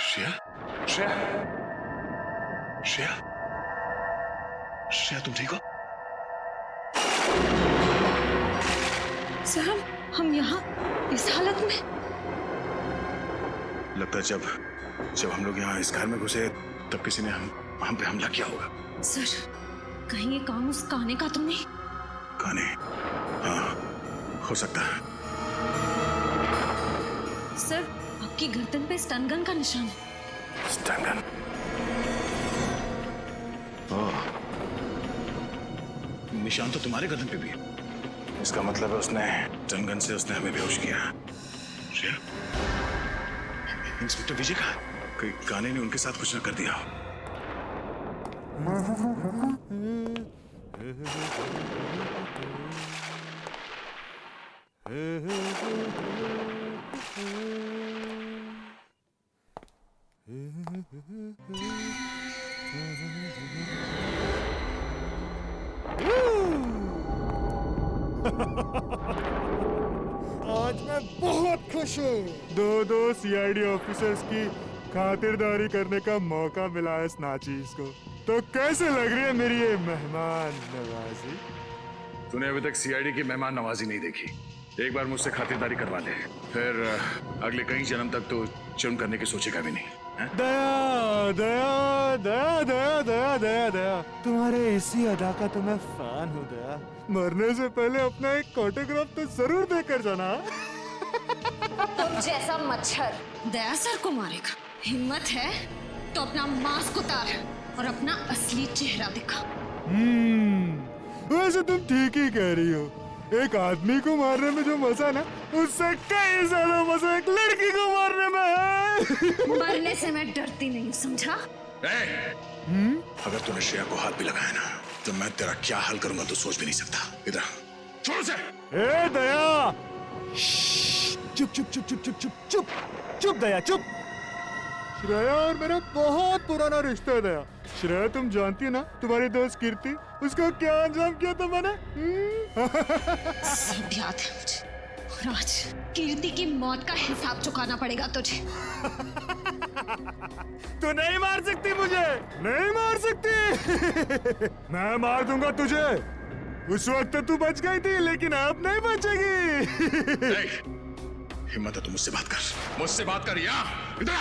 श्रेया, श्रेया, श्रेया, श्रेया तुम ठीक हो? सर हम यहाँ इस हालत में? लगता है जब हम लोग यहाँ इस घर में घुसे तब किसी ने हम पे हमला किया होगा। सर कहीं ये काम उस काने का तो नहीं? काने? हाँ, हो सकता है। सर आपकी गर्दन पे स्टन गन का निशान है। Stun gun? ओह, निशान तो तुम्हारे गर्दन पे भी है। इसका मतलब है उसने स्टन गन से उसने हमें बेहोश किया। श्रेया, इंस्पेक्टर विजय कहाँ? कहीं काने ने उनके साथ कुछ न कर दिया हो। आज मैं बहुत खुश हूँ। दो सीआईडी ऑफिसर्स की खातिरदारी करने का मौका मिला है इस नाचीज को। तो कैसे लग रही है मेरी ये मेहमान नवाजी? तूने अभी तक सीआईडी की मेहमान नवाजी नहीं देखी। एक बार मुझसे खातिरदारी करवा ले, फिर अगले कई जन्म तक तो जुर्म करने की सोचेगा भी नहीं। दया दया दया दया दया दया दया, तुम्हारे इसी अदा का तो मैं फैन हूँ दया। मरने से पहले अपना एक ऑटोग्राफ तो जरूर देकर जाना। तुम जैसा मच्छर दया सर को मारेगा। हिम्मत है तो अपना मास्क उतार और अपना असली चेहरा दिखा। वैसे तुम ठीक ही कह रही हो। एक आदमी को मारने में जो मजा ना, उससे कई ज्यादा मजा एक लड़की को मारने में है। मरने से मैं डरती नहीं, समझा? अगर तूने श्रेया को हाथ भी लगाया ना, तो मैं तेरा क्या हाल करूंगा तो सोच भी नहीं सकता। इधर छोड़ उसे। ए दया, चुप चुप चुप चुप चुप चुप चुप चुप दया चुप। श्रेया और मेरा बहुत पुराना रिश्ता है दया। श्रेया तुम जानती है ना, तुम्हारी दोस्त कीर्ति, उसको क्या अंजाम किया था मैंने? सब याद है मुझे। और आज कीर्ति की मौत का हिसाब चुकाना पड़ेगा तुझे। तू नहीं मार सकती मुझे, नहीं मार सकती। मैं मार दूंगा तुझे। उस वक्त तू बच गई थी, लेकिन अब नहीं बचेगी। हिम्मत है तो मुझसे बात कर, मुझसे बात कर। इधर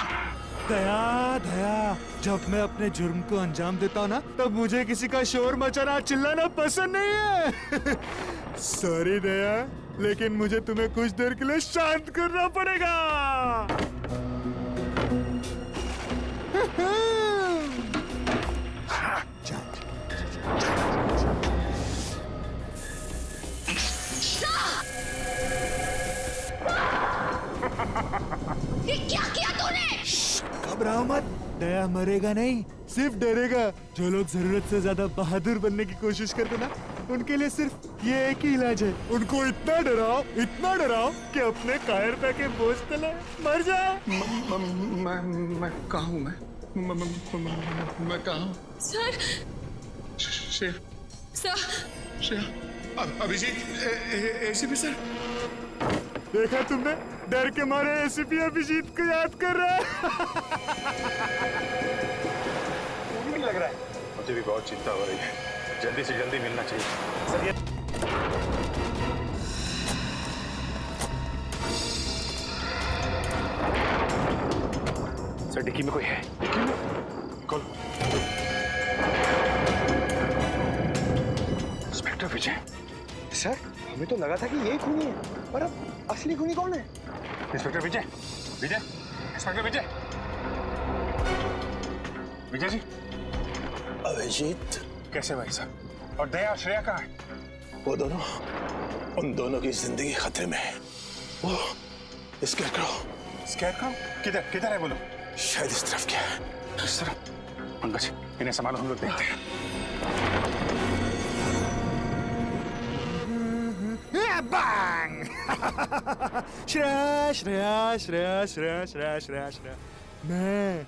दया दया, जब मैं अपने जुर्म को अंजाम देता हूँ ना, तब मुझे किसी का शोर मचाना चिल्लाना पसंद नहीं है। सॉरी दया, लेकिन मुझे तुम्हें कुछ देर के लिए शांत करना पड़ेगा। ये क्या किया तूने? घबराओ मत, दया मरेगा नहीं, सिर्फ डरेगा। जो लोग जरूरत से ज्यादा बहादुर बनने की कोशिश करते ना, उनके लिए सिर्फ ये एक ही इलाज है। उनको इतना डराओ कि अपने कायरता के बोझ तले मर जाए। मैं कहाँ हूँ? मैं कहाँ हूँ? Sir Shreya, Abhijeet, ACP sir. देखा तुमने, डर के मारे एसीपी अभिजीत को याद कर रहा है। मुझे लग रहा है, मुझे भी बहुत चिंता हो रही है। जल्दी से जल्दी मिलना चाहिए सर। ये सर डिक्की में कोई है। डिक्की में कौन? इंस्पेक्टर विजय। सर हमें तो लगा था कि यही खूनी है, पर अब असली खूनी कौन है? इंस्पेक्टर विजय, विजय, इंस्पेक्टर विजय, विजय जी। अभिजीत कैसे भाई साहब? और दया श्रेया कहाँ है? वो दोनों, उन दोनों की जिंदगी खतरे में है। वो स्कैरक्रॉ किधर किधर है वो लोग? शायद इस तरफ क्या है। इस तरफ। पंकज इन्हें संभालो, हम लोग देखते हैं। बैंग। श्रेया श्रेया श्रेया श्रेया श्रेया श्रेया श्रेया, मैं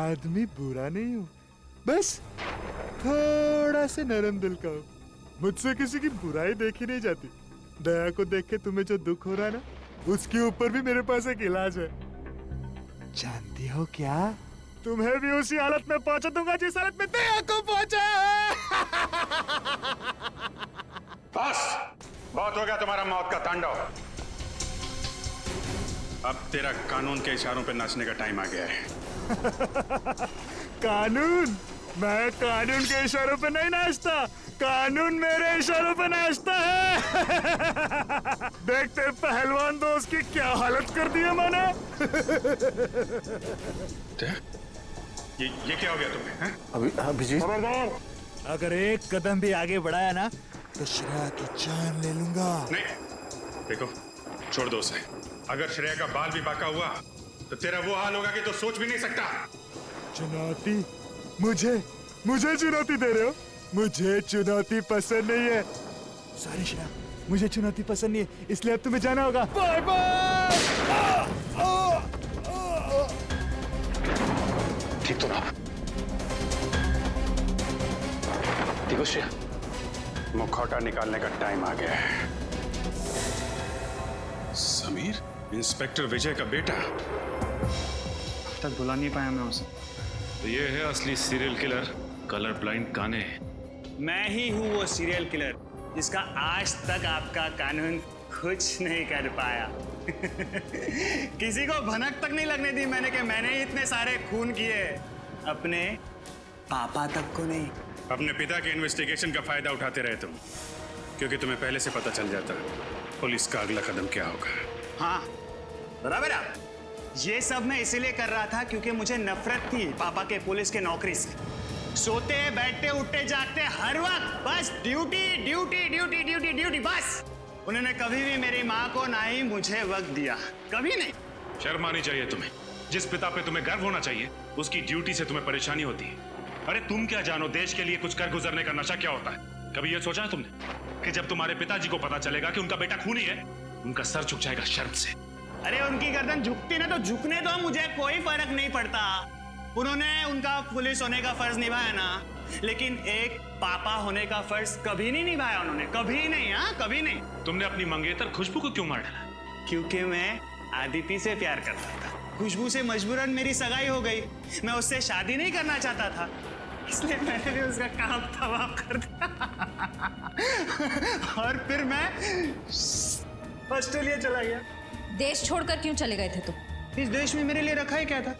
आदमी बुरा नहीं हूँ, बस थोड़ा से नरम दिल का हूँ। मुझसे किसी की बुराई देखी नहीं जाती। दया को देख के तुम्हें जो दुख हो रहा है ना, उसके ऊपर भी मेरे पास एक इलाज है। जानती हो क्या, तुम्हें भी उसी हालत में पहुंचा दूंगा जिस हालत में दया को पहुंचा है। बस बहुत हो गया तुम्हारा मौत का तांडव। अब तेरा कानून के इशारों पे नाचने का टाइम आ गया है। कानून? मैं कानून के इशारों पे नहीं नाचता, कानून मेरे इशारों पे नाचता है। देखते पहलवान दोस्त की क्या हालत कर दी है मैंने। ये क्या हो गया तुम्हें? हैं? अभिजीत, अगर एक कदम भी आगे बढ़ाया ना तो श्रेया की जान ले लूंगा। नहीं, देखो छोड़ दो उसे। अगर श्रेया का बाल भी बाका हुआ तो तेरा वो हाल होगा कि तो सोच भी नहीं सकता। चुनौती? मुझे चुनौती दे रहे हो? मुझे चुनौती पसंद नहीं है। सॉरी श्रेया, मुझे चुनौती पसंद नहीं है, इसलिए अब तुम्हें जाना होगा। Bye bye. ठीक तो ना? ठीक हो श्रेया? मुखौटा निकालने का टाइम आ गया है। समीर, इंस्पेक्टर विजय का बेटा। अब तक बुला नहीं पाया मैं उसे। तो ये है असली सीरियल किलर, कलर ब्लाइंड काने। मैं ही हूँ वो सीरियल किलर जिसका आज तक आपका कानून कुछ नहीं कर पाया। किसी को भनक तक नहीं लगने दी मैंने कि मैंने ही इतने सारे खून किए। अपने पापा तक को नहीं। अपने पिता के इन्वेस्टिगेशन का फायदा उठाते रहे तुम, क्योंकि तुम्हें पहले से पता चल जाता पुलिस का अगला कदम क्या होगा। हाँ बराबर है। ये सब मैं इसीलिए कर रहा था क्योंकि मुझे नफरत थी पापा के पुलिस के नौकरी से। सोते बैठते उठते जागते हर वक्त बस duty duty duty duty duty बस। उन्होंने कभी भी मेरी माँ को ना ही मुझे वक्त दिया, कभी नहीं। शर्म आनी चाहिए तुम्हें। जिस पिता पे तुम्हें गर्व होना चाहिए उसकी ड्यूटी से तुम्हें परेशानी होती है। अरे तुम क्या जानो देश के लिए कुछ कर गुजरने का नशा क्या होता है? कभी ये सोचा है तुमने कि जब तुम्हारे पिताजी को पता चलेगा कि उनका बेटा खूनी है, उनका सर झुक जाएगा शर्म से। अरे उनकी गर्दन झुकती ना तो झुकने दो, मुझे कोई फर्क नहीं पड़ता। उन्होंने उनका पुलिस होने का फर्ज निभाया ना, लेकिन एक पापा होने का फर्ज कभी नहीं निभाया उन्होंने, कभी नहीं। हाँ कभी नहीं। तुमने अपनी मंगेतर खुशबू को क्यों मार डाला? क्योंकि मैं आदिति से प्यार करता था। खुशबू से मजबूरन मेरी सगाई हो गई। मैं उससे शादी नहीं करना चाहता था, इसलिए मैंने भी उसका काम तमाम कर दिया। और फिर मैं ऑस्ट्रेलिया चला गया। देश छोड़कर क्यों चले गए थे तुम? इस देश में मेरे लिए रखा ही क्या था?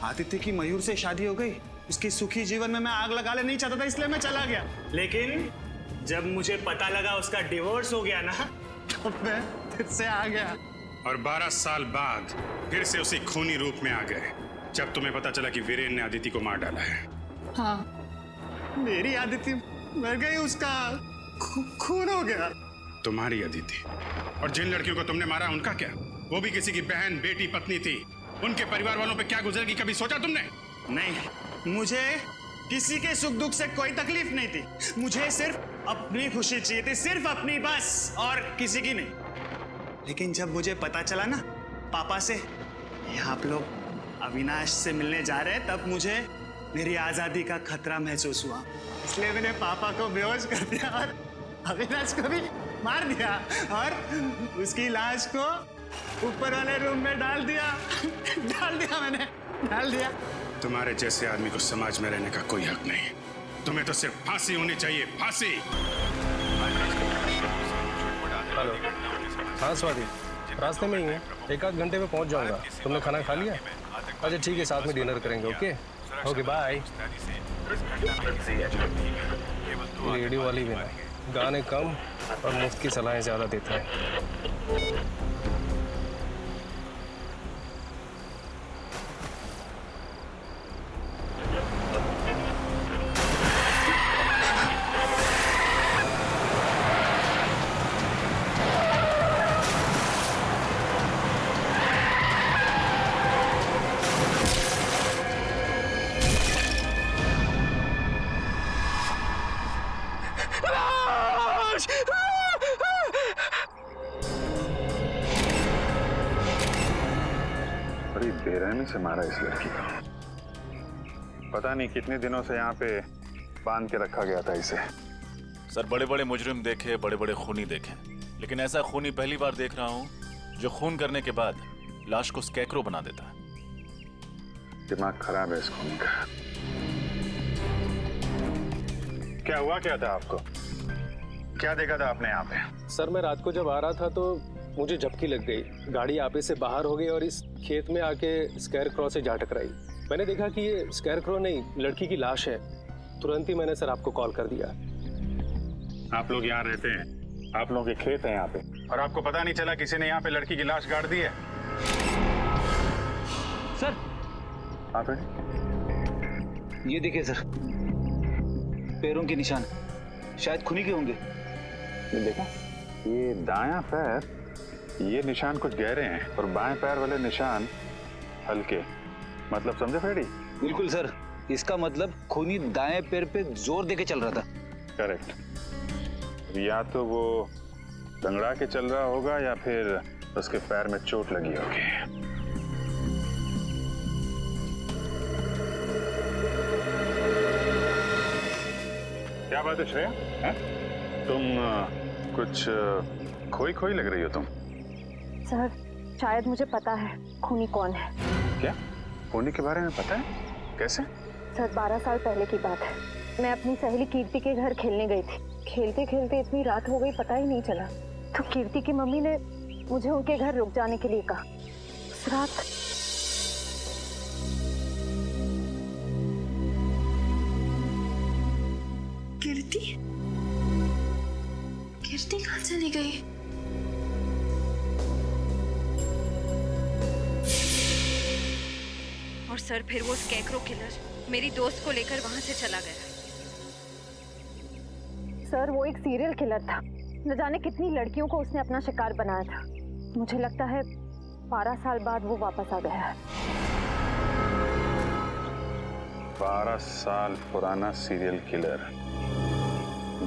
आदित्य की मयूर से शादी हो गई, उसके सुखी जीवन में मैं आग लगा ले नहीं चाहता था, इसलिए मैं चला गया। लेकिन जब मुझे पता लगा उसका डिवोर्स हो गया ना, तब मैं फिर से आ गया। और 12 साल बाद फिर से उसी खूनी रूप में आ गए जब तुम्हें पता चला कि वीरेन ने आदिति को मार डाला है। हाँ मेरी आदिति मर गई, उसका खून हो गया। तुम्हारी अदिति। और जिन लड़कियों को तुमने मारा उनका क्या? वो भी किसी की बहन बेटी पत्नी थी। उनके परिवार वालों पे क्या गुजरेगी कभी सोचा तुमने? नहीं, मुझे किसी के सुख दुख से कोई तकलीफ नहीं थी। मुझे सिर्फ अपनी खुशी चाहिए थी, सिर्फ अपनी बस, और किसी की नहीं। लेकिन जब मुझे पता चला ना पापा से ये आप लोग अविनाश से मिलने जा रहे हैं, तब मुझे मेरी आजादी का खतरा महसूस हुआ। इसलिए मैंने पापा को बेहोश कर दिया और अविनाश को भी मार दिया और उसकी लाश को ऊपर वाले रूम में डाल दिया मैंने। तुम्हारे जैसे आदमी को समाज में रहने का कोई हक नहीं। तुम्हें तो सिर्फ फांसी होनी चाहिए, फांसी। हेलो, हाँ स्वाति, रास्ते में ही है, 1 आध घंटे में पहुंच जाऊंगा। तुमने खाना खा लिया? अच्छा ठीक है, साथ में डिनर करेंगे। Okay okay bye. रेडियो वाली भी ना, गाने कम और मुफ्त की सलाहें ज़्यादा देता है। बड़ी बेरहमी से मारा इस लड़की को। पता नहीं कितने दिनों से यहाँ पे बांध के रखा गया था इसे। सर बड़े बड़े मुजरिम देखे, बड़े बड़े खूनी देखे, लेकिन ऐसा खूनी पहली बार देख रहा हूँ जो खून करने के बाद लाश को स्कैकरो बना देता है। दिमाग खराब है इस खूनी का। क्या हुआ क्या था आपको? क्या देखा था आपने यहाँ पे? सर मैं रात को जब आ रहा था तो मुझे झपकी लग गई, गाड़ी आपे से बाहर हो गई और इस खेत में आके स्केयर क्रॉ से जा टकराई। मैंने देखा कि ये स्केयर क्रॉ नहीं, लड़की की लाश है। तुरंत ही मैंने सर आपको कॉल कर दिया। आप लोग यहाँ रहते हैं, आप लोगों के खेत हैं यहाँ पे, और आपको पता नहीं चला किसी ने यहाँ पे लड़की की लाश गाड़ दी है? सर आप ये देखिए सर, पैरों के निशान शायद खूनी के होंगे। ये देखा, ये दायां पैर, ये निशान कुछ गहरे हैं और बाएं पैर वाले निशान हल्के। मतलब समझे फेडी? बिल्कुल सर, इसका मतलब खूनी दाएं पैर पे जोर देके चल रहा था। करेक्ट। या तो वो दंगड़ा के चल रहा होगा या फिर उसके पैर में चोट लगी होगी। क्या बात है श्रेया? हैं? तुम कुछ खोई खोई लग रही हो तुम। सर शायद मुझे पता है खूनी कौन है। क्या खूनी के बारे में पता है? कैसे? सर 12 साल पहले की बात है, मैं अपनी सहेली कीर्ति के घर खेलने गई थी। खेलते खेलते इतनी रात हो गई पता ही नहीं चला, तो कीर्ति की मम्मी ने मुझे उनके घर रुक जाने के लिए कहा। उस रात कीर्ति कहाँ चली गई? और सर फिर वो स्कैकरो किलर मेरी दोस्त को लेकर वहां से चला गया। सर वो एक सीरियल किलर था, न जाने कितनी लड़कियों को उसने अपना शिकार बनाया था। मुझे लगता है 12 साल बाद वो वापस आ गया है। 12 साल पुराना सीरियल किलर,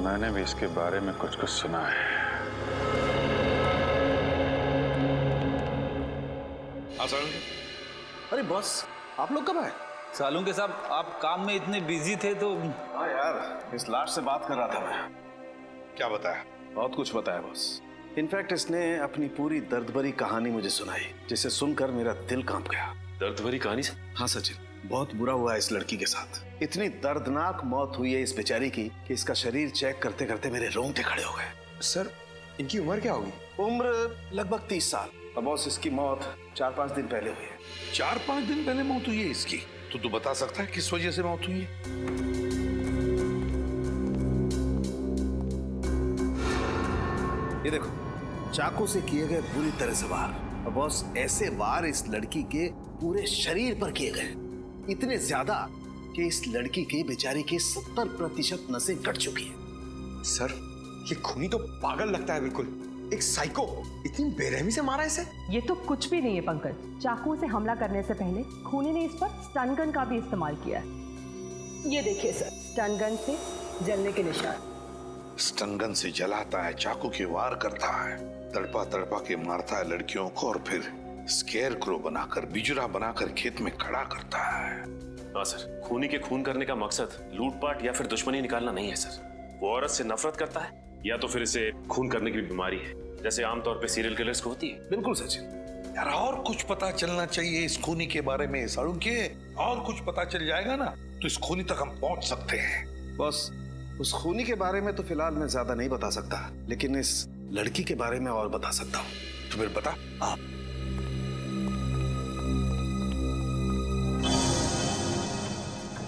मैंने भी इसके बारे में कुछ कुछ सुना है। अरे बॉस, आप लोग कब आए? सालू के साहब, आप काम में इतने बिजी थे तो। हाँ यार, इस लाश से बात कर रहा था मैं। क्या बताया? बहुत कुछ बताया बॉस। इनफैक्ट इसने अपनी पूरी दर्द भरी कहानी मुझे सुनाई, जिसे सुनकर मेरा दिल कांप गया। दर्द भरी कहानी? हाँ सचिन, बहुत बुरा हुआ है इस लड़की के साथ। इतनी दर्दनाक मौत हुई है इस बेचारी की कि इसका शरीर चेक करते करते मेरे रोंगटे खड़े हो गए। सर इनकी उम्र क्या होगी? उम्र लगभग 30 साल। और बॉस इसकी मौत 4-5 दिन पहले हुई है। 4-5 दिन पहले मौत हुई है इसकी? तो तू बता सकता है किस वजह से मौत हुई है? ये देखो, चाकू से किए गए बुरी तरह से वार। और बॉस ऐसे वार इस लड़की के पूरे शरीर पर किए गए, इतने ज्यादा कि इस लड़की के बेचारी की 70% नसें कट चुकी हैं। सर ये खूनी तो पागल लगता है, बिल्कुल एक साइको। इतनी बेरहमी से मारा इसे? ये तो कुछ भी नहीं है पंकज। चाकू से हमला करने से पहले खूनी ने इस पर स्टन गन का भी इस्तेमाल किया है। ये देखिए सर, स्टन गन से जलने के निशान। स्टन गन से जलाता है, चाकू के वार करता है, तड़पा तड़पा के मारता है लड़कियों को और फिर स्केयर क्रो बनाकर, बिजरा बनाकर खेत में खड़ा करता है। हाँ सर, खूनी के खून करने का मकसद लूटपाट या फिर दुश्मनी निकालना नहीं है सर। वो औरत से नफरत करता है या तो फिर इसे खून करने की बीमारी है, जैसे आमतौर पे सीरियल किलर्स को होती है। बिल्कुल सचिन। यार और कुछ पता चलना चाहिए इस खूनी के बारे में सालुंके। और कुछ पता चल जाएगा ना तो इस खूनी तक हम पहुंच सकते हैं। बॉस उस खूनी के बारे में तो फिलहाल मैं ज्यादा नहीं बता सकता, लेकिन इस लड़की के बारे में और बता सकता हूँ। तो फिर बता।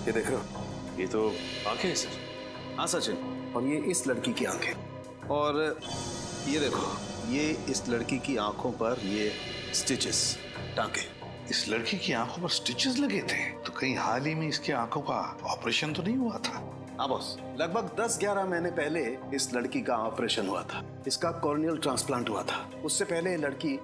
ये देख रहे हो? ये तो आंखें हैं सर। हाँ सचिन, और ये इस लड़की की आंखें। और ये देखो, ये इस लड़की की आंखों पर ये स्टिचेस, टांके। इस लड़की की आंखों पर स्टिचेस लगे थे? तो कहीं हाल ही में इसकी आंखों का ऑपरेशन तो नहीं हुआ था? हाँ बॉस, लगभग 10-11 महीने पहले इस लड़की का ऑपरेशन हुआ था। इसका कॉर्नियल ट्रांसप्लांट हुआ था। उससे पहले ये लड़की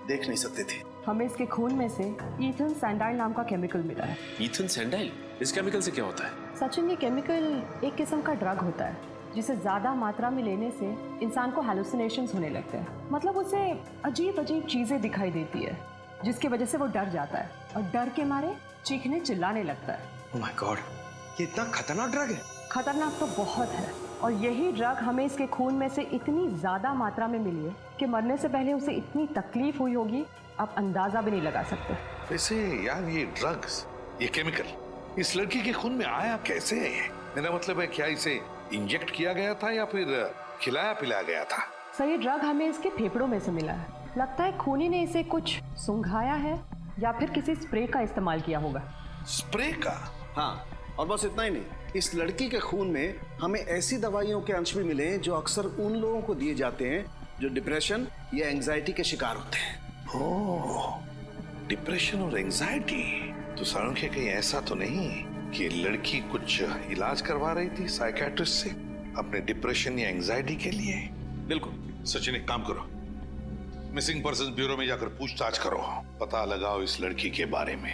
देख नहीं सकती थी। हमें इसके खून में से ईथन सैंडाइल नाम का केमिकल मिला है। ईथन सैंडाइल? इस केमिकल से क्या होता है? सचिन ये केमिकल एक किस्म का ड्रग होता है जिसे ज्यादा मात्रा में लेने से इंसान को हैलुसिनेशंस होने लगते हैं। मतलब उसे अजीब अजीब चीजें दिखाई देती है जिसकी वजह से वो डर जाता है और डर के मारे चीखने चिल्लाने लगता है। ओह माय गॉड, ये इतना खतरनाक ड्रग है? खतरनाक तो बहुत है, और यही ड्रग हमें इसके खून में से इतनी ज़्यादा मात्रा में मिली है कि मरने से पहले उसे इतनी तकलीफ हुई होगी, आप अंदाज़ा भी नहीं लगा सकते। वैसे यार ये ड्रग्स, ये केमिकल इस लड़की के खून में आया कैसे है? मेरा मतलब है क्या इसे इंजेक्ट किया गया था या फिर खिलाया पिलाया गया था? सर ये ड्रग हमें इसके फेफड़ों में से मिला है। लगता है खूनी ने इसे कुछ सुंघाया है या फिर किसी स्प्रे का इस्तेमाल किया होगा। स्प्रे का? हाँ, और बस इतना ही नहीं, इस लड़की के खून में हमें ऐसी दवाइयों के अंश भी मिले हैं जो अक्सर उन लोगों को दिए जाते हैं जो डिप्रेशन या एंजाइटी के शिकार होते हैं। ओह, डिप्रेशन और एंजाइटी। तो साळुंखे कहीं ऐसा तो नहीं कि लड़की कुछ इलाज करवा रही थी साइकियाट्रिस्ट से अपने डिप्रेशन या एंजाइटी के लिए? बिल्कुल। सचिन एक काम करो, मिसिंग पर्सन ब्यूरो में जाकर पूछताछ करो, पता लगाओ इस लड़की के बारे में,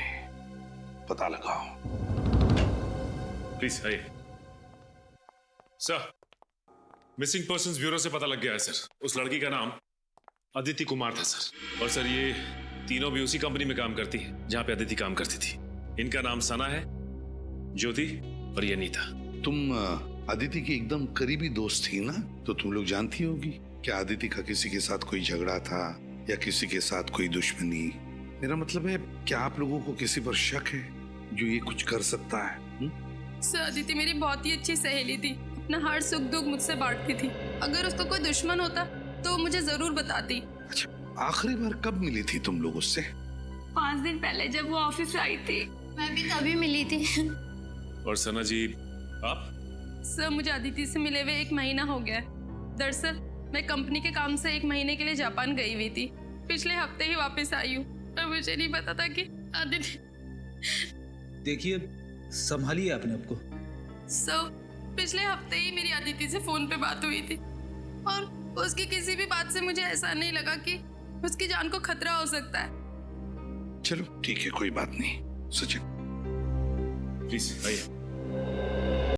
पता लगाओ। प्लीज आइए सर। मिसिंग पर्संस ब्यूरो से पता लग गया है सर, उस लड़की का नाम अदिति कुमार था सर। और सर ये तीनों भी उसी कंपनी में काम करती है जहां पे अदिति काम करती थी। इनका नाम सना है, ज्योति और ये नीता। तुम अदिति की एकदम करीबी दोस्त थी ना, तो तुम लोग जानती होगी क्या अदिति का किसी के साथ कोई झगड़ा था या किसी के साथ कोई दुश्मनी? मेरा मतलब है क्या आप लोगों को किसी पर शक है जो ये कुछ कर सकता है? सर अदिति मेरी बहुत ही अच्छी सहेली थी, अपना हर सुख दुख मुझसे बांटती थी। अगर उसका कोई दुश्मन होता तो मुझे जरूर बताती। अच्छा, आखिरी बार कब मिली थी तुम लोग उससे? 5 दिन पहले जब वो ऑफिस आई थी। मैं भी तभी मिली थी। और सना जी आप? सर मुझे अदिति से मिले हुए 1 महीना हो गया। दरअसल मैं कंपनी के काम से 1 महीने के लिए जापान गई हुई थी। पिछले हफ्ते ही वापस आई हूँ और मुझे नहीं पता था कि अदिति। देखिए संभालिए अपने आप को। सर पिछले हफ्ते ही मेरी अदिति से फोन पे बात हुई थी और उसकी किसी भी बात से मुझे ऐसा नहीं लगा कि उसकी जान को खतरा हो सकता है। चलो ठीक है, कोई बात नहीं। सचिन प्लीज आइए।